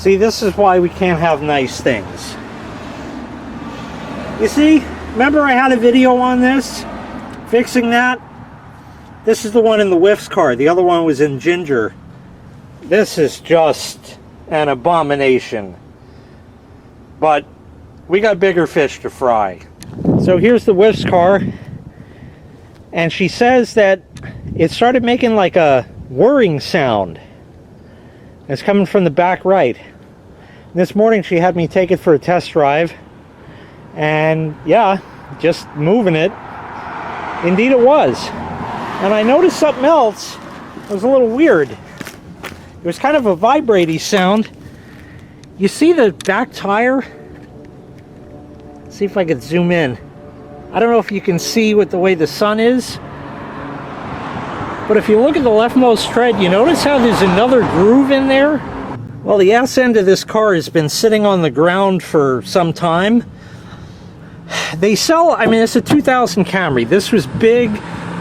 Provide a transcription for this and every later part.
See, this is why we can't have nice things. You see, remember I had a video on this? Fixing that? This is the one in the Whiff's car. The other one was in Ginger. This is just an abomination. But we got bigger fish to fry. So here's the Whiff's car. And she says that it started making like a whirring sound. It's coming from the back right. This morning she had me take it for a test drive. And yeah, just moving it. Indeed it was. And I noticed something else. It was a little weird. It was kind of a vibraty sound. You see the back tire? Let's see if I could zoom in. I don't know if you can see with the way the sun is. But if you look at the leftmost tread, you notice how there's another groove in there? Well, the ass end of this car has been sitting on the ground for some time. They sell, I mean, it's a 2000 Camry. This was big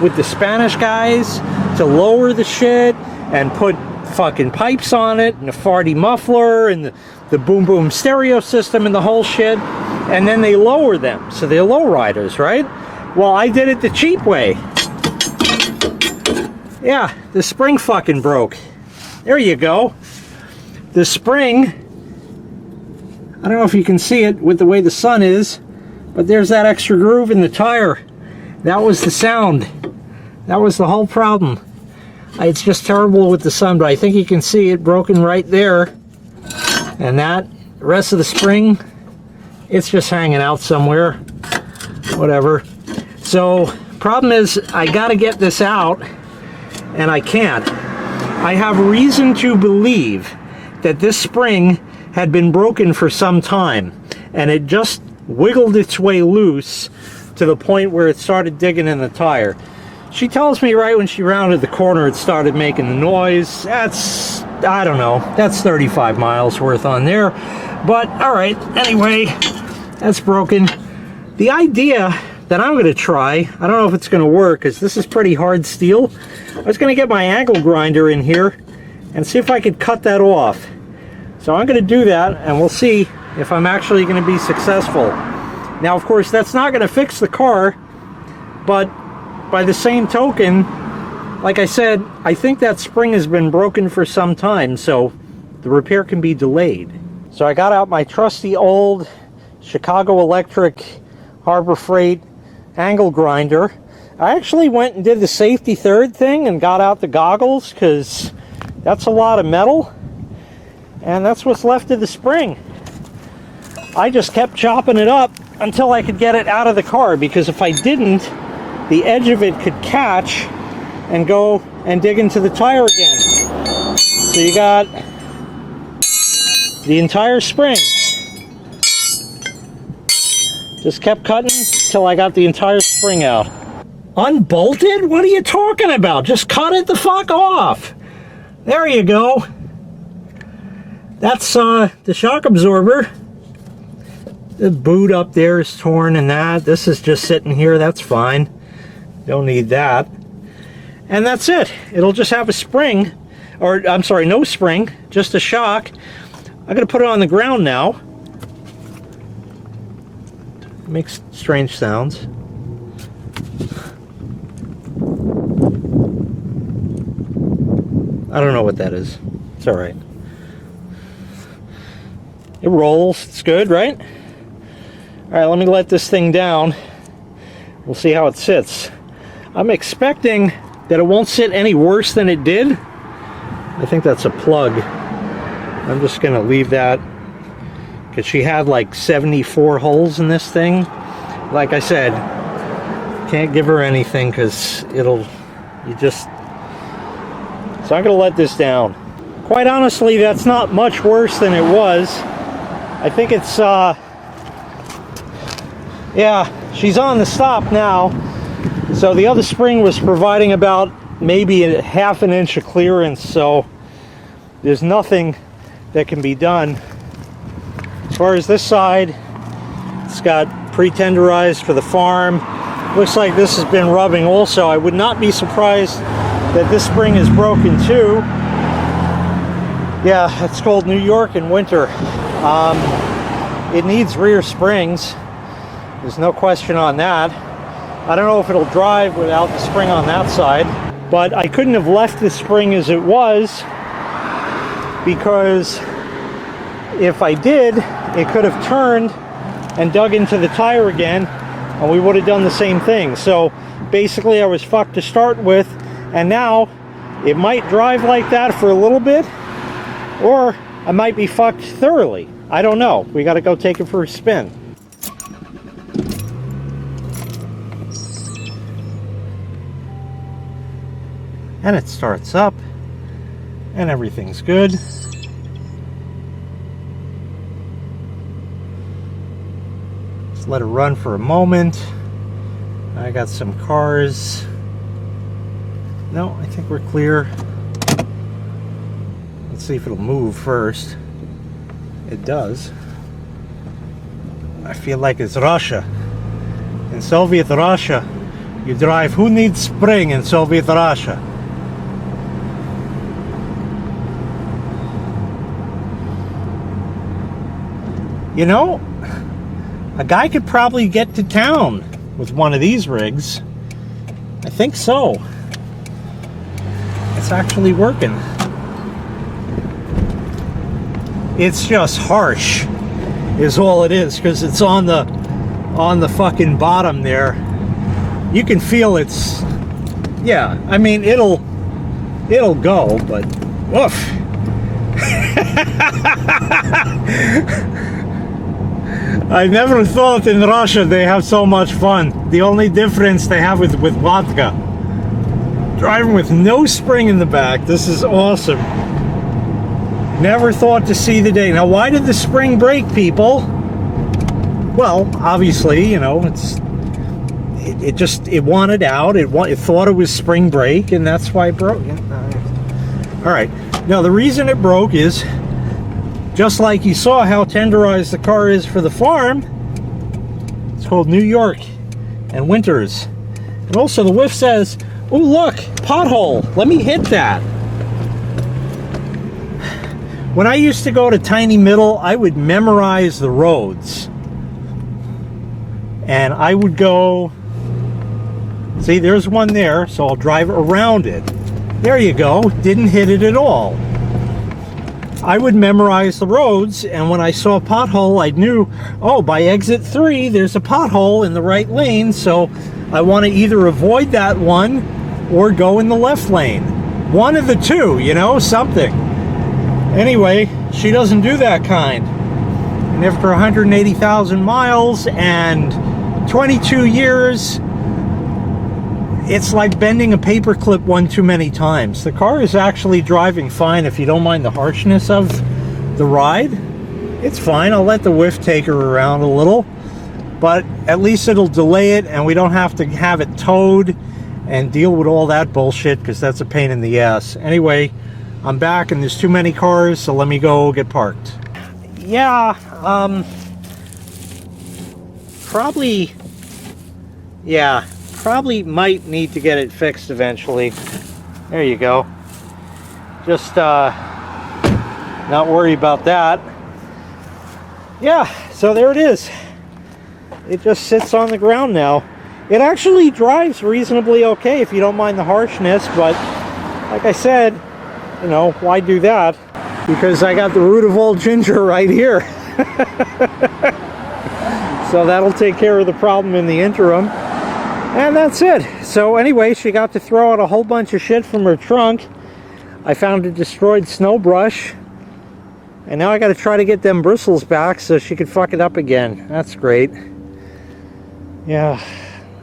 with the Spanish guys to lower the shit and put fucking pipes on it and a farty muffler and the boom boom stereo system and the whole shit. And then they lower them. So they're lowriders, right? Well, I did it the cheap way. Yeah, the spring fucking broke. There you go. The spring, I don't know if you can see it with the way the sun is, but there's that extra groove in the tire. That was the sound. That was the whole problem. It's just terrible with the sun, but I think you can see it broken right there. And that, the rest of the spring, it's just hanging out somewhere. Whatever. So, problem is, I gotta get this out, and I can't. I have reason to believe that this spring had been broken for some time, and it just wiggled its way loose to the point where it started digging in the tire. She tells me right when she rounded the corner it started making the noise. That's, I don't know, that's 35 miles worth on there. But, alright, anyway, that's broken. The idea that I'm going to try, I don't know if it's going to work, because this is pretty hard steel. I was going to get my angle grinder in here and see if I could cut that off. So I'm going to do that, and we'll see if I'm actually going to be successful. Now, of course, that's not going to fix the car, but by the same token, like I said, I think that spring has been broken for some time, so the repair can be delayed. So I got out my trusty old Chicago Electric Harbor Freight angle grinder. I actually went and did the safety third thing and got out the goggles, because that's a lot of metal, and that's what's left of the spring. I just kept chopping it up until I could get it out of the car, because if I didn't, the edge of it could catch and go and dig into the tire again. So you got the entire spring. Just kept cutting till I got the entire spring out. Unbolted? What are you talking about? Just cut it the fuck off. There you go. That's the shock absorber. The boot up there is torn and that. This is just sitting here. That's fine. Don't need that. And that's it. It'll just have a spring. Or, I'm sorry, no spring. Just a shock. I'm going to put it on the ground now. It makes strange sounds. I don't know what that is. It's alright. It rolls. It's good, right? Alright, let me let this thing down. We'll see how it sits. I'm expecting that it won't sit any worse than it did. I think that's a plug. I'm just going to leave that, because she had like 74 holes in this thing. Like I said, can't give her anything because so I'm going to let this down. Quite honestly, that's not much worse than it was. I think it's, yeah, she's on the stop now. So the other spring was providing about maybe a ½ an inch of clearance, so there's nothing that can be done. As far as this side, it's got pre-tenderized for the farm. Looks like this has been rubbing also. I would not be surprised that this spring is broken too. Yeah, it's called New York in winter. It needs rear springs. There's no question on that. I don't know if it'll drive without the spring on that side, but I couldn't have left the spring as it was, because if I did, it could have turned and dug into the tire again, and we would have done the same thing. So basically I was fucked to start with, and now it might drive like that for a little bit, or I might be fucked thoroughly. I don't know. We got to go take it for a spin. And it starts up, and everything's good. Just let it run for a moment. I got some cars. No, I think we're clear. Let's see if it'll move first. It does. I feel like it's Russia. In Soviet Russia, you drive, who needs spring in Soviet Russia? You know, a guy could probably get to town with one of these rigs. I think so. It's actually working. It's just harsh, is all it is, because it's on the fucking bottom there. You can feel it's, yeah, I mean, it'll go, but woof. I never thought in Russia they have so much fun. The only difference they have with vodka. Driving with no spring in the back. This is awesome. Never thought to see the day. Now, why did the spring break, people? Well, obviously, you know, it wanted out. It thought it was spring break, and that's why it broke. All right. Now, the reason it broke is, just like you saw how tenderized the car is for the farm, it's called New York and winters. And also the whiff says, oh look, pothole, let me hit that. When I used to go to Tiny Middle, I would memorize the roads. And I would go, see, there's one there, so I'll drive around it. There you go, didn't hit it at all. I would memorize the roads, and when I saw a pothole, I knew, oh, by exit 3, there's a pothole in the right lane, so I want to either avoid that one or go in the left lane. One of the two, you know, something. Anyway, she doesn't do that kind. And after 180,000 miles and 22 years, it's like bending a paperclip one too many times. The car is actually driving fine if you don't mind the harshness of the ride. It's fine. I'll let the whiff take her around a little, but at least it'll delay it and we don't have to have it towed and deal with all that bullshit, because that's a pain in the ass. Anyway, I'm back and there's too many cars, so let me go get parked. Yeah, probably might need to get it fixed eventually. There you go. Just not worry about that. Yeah, so there it is. It just sits on the ground now. It actually drives reasonably okay if you don't mind the harshness, but like I said, you know, why do that? Because I got the root of all ginger right here. So that'll take care of the problem in the interim. And that's it. So anyway, she got to throw out a whole bunch of shit from her trunk. I found a destroyed snow brush. And now I got to try to get them bristles back so she could fuck it up again. That's great. Yeah,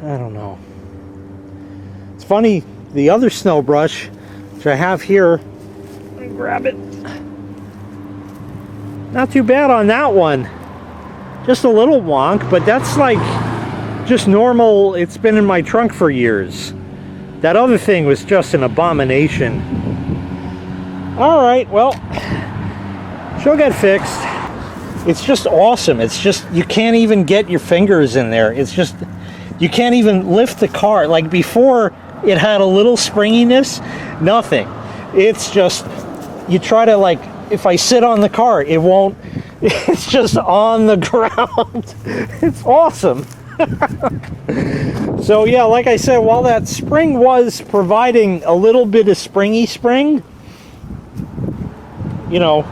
I don't know. It's funny, the other snow brush, which I have here, let me grab it. Not too bad on that one. Just a little wonk, but that's like just normal. It's been in my trunk for years. That other thing was just an abomination. All right, well, she'll get fixed. It's just awesome. It's just, you can't even get your fingers in there. It's just, you can't even lift the car. Like before, it had a little springiness, nothing. It's just, you try to like if I sit on the car, it won't, it's just on the ground. It's awesome. So yeah, like I said, while that spring was providing a little bit of springy spring, you know,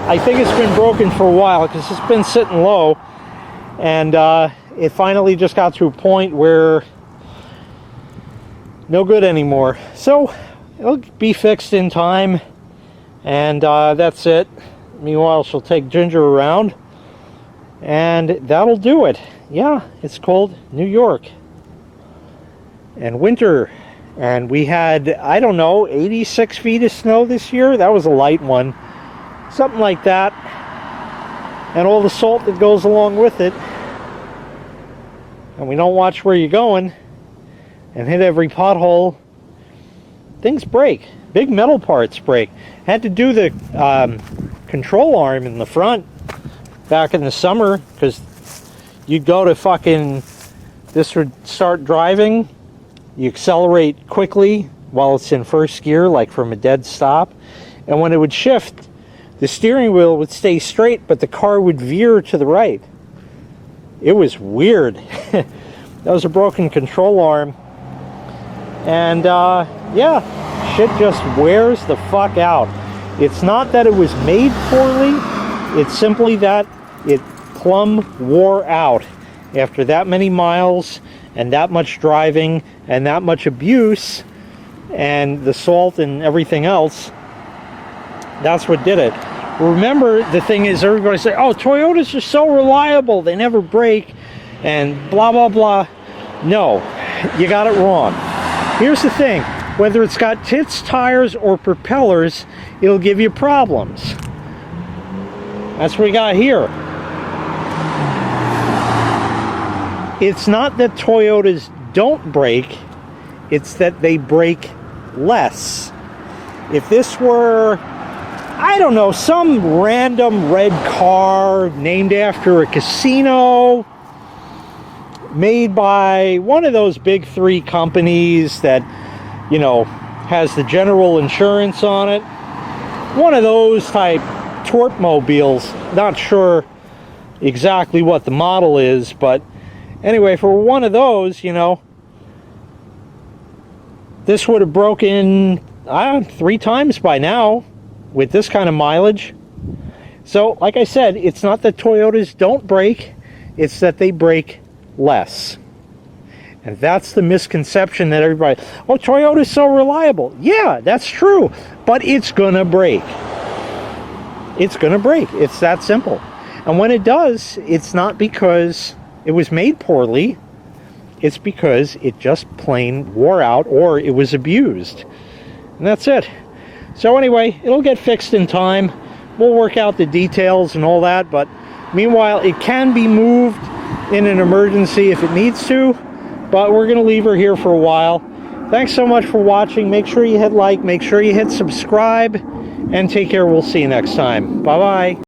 I think it's been broken for a while because it's been sitting low, and it finally just got to a point where no good anymore. So it'll be fixed in time, and that's it. Meanwhile, she'll take Ginger around, and that'll do it. Yeah, it's cold New York and winter, and we had, I don't know, 86 feet of snow this year. That was a light one, something like that, and all the salt that goes along with it. And we don't watch where you're going and hit every pothole, things break. Big metal parts break. Had to do the control arm in the front back in the summer, because you'd go to fucking, this would start driving, you accelerate quickly while it's in first gear, like from a dead stop, and when it would shift, the steering wheel would stay straight, but the car would veer to the right. It was weird. That was a broken control arm. And yeah, shit just wears the fuck out. It's not that it was made poorly, it's simply that it plumb wore out after that many miles and that much driving and that much abuse and the salt and everything else. That's what did it. Remember, the thing is, everybody say, oh, Toyotas are so reliable, they never break, and blah blah blah. No, you got it wrong. Here's the thing, whether it's got tits, tires, or propellers, it'll give you problems. That's what we got here. It's not that Toyotas don't break, it's that they break less. If this were, I don't know, some random red car named after a casino, made by one of those big three companies that, you know, has the general insurance on it, one of those type Torpmobiles, not sure exactly what the model is, but anyway, for one of those, you know, this would have broken 3 times by now with this kind of mileage. So, like I said, it's not that Toyotas don't break, it's that they break less. And that's the misconception that everybody, oh, Toyota's so reliable. Yeah, that's true, but it's gonna break. It's gonna break. It's that simple. And when it does, it's not because it was made poorly, it's because it just plain wore out or it was abused. And that's it. So anyway, it'll get fixed in time. We'll work out the details and all that, but meanwhile, it can be moved in an emergency if it needs to, but we're going to leave her here for a while. Thanks so much for watching. Make sure you hit like, make sure you hit subscribe, and take care. We'll see you next time. Bye-bye.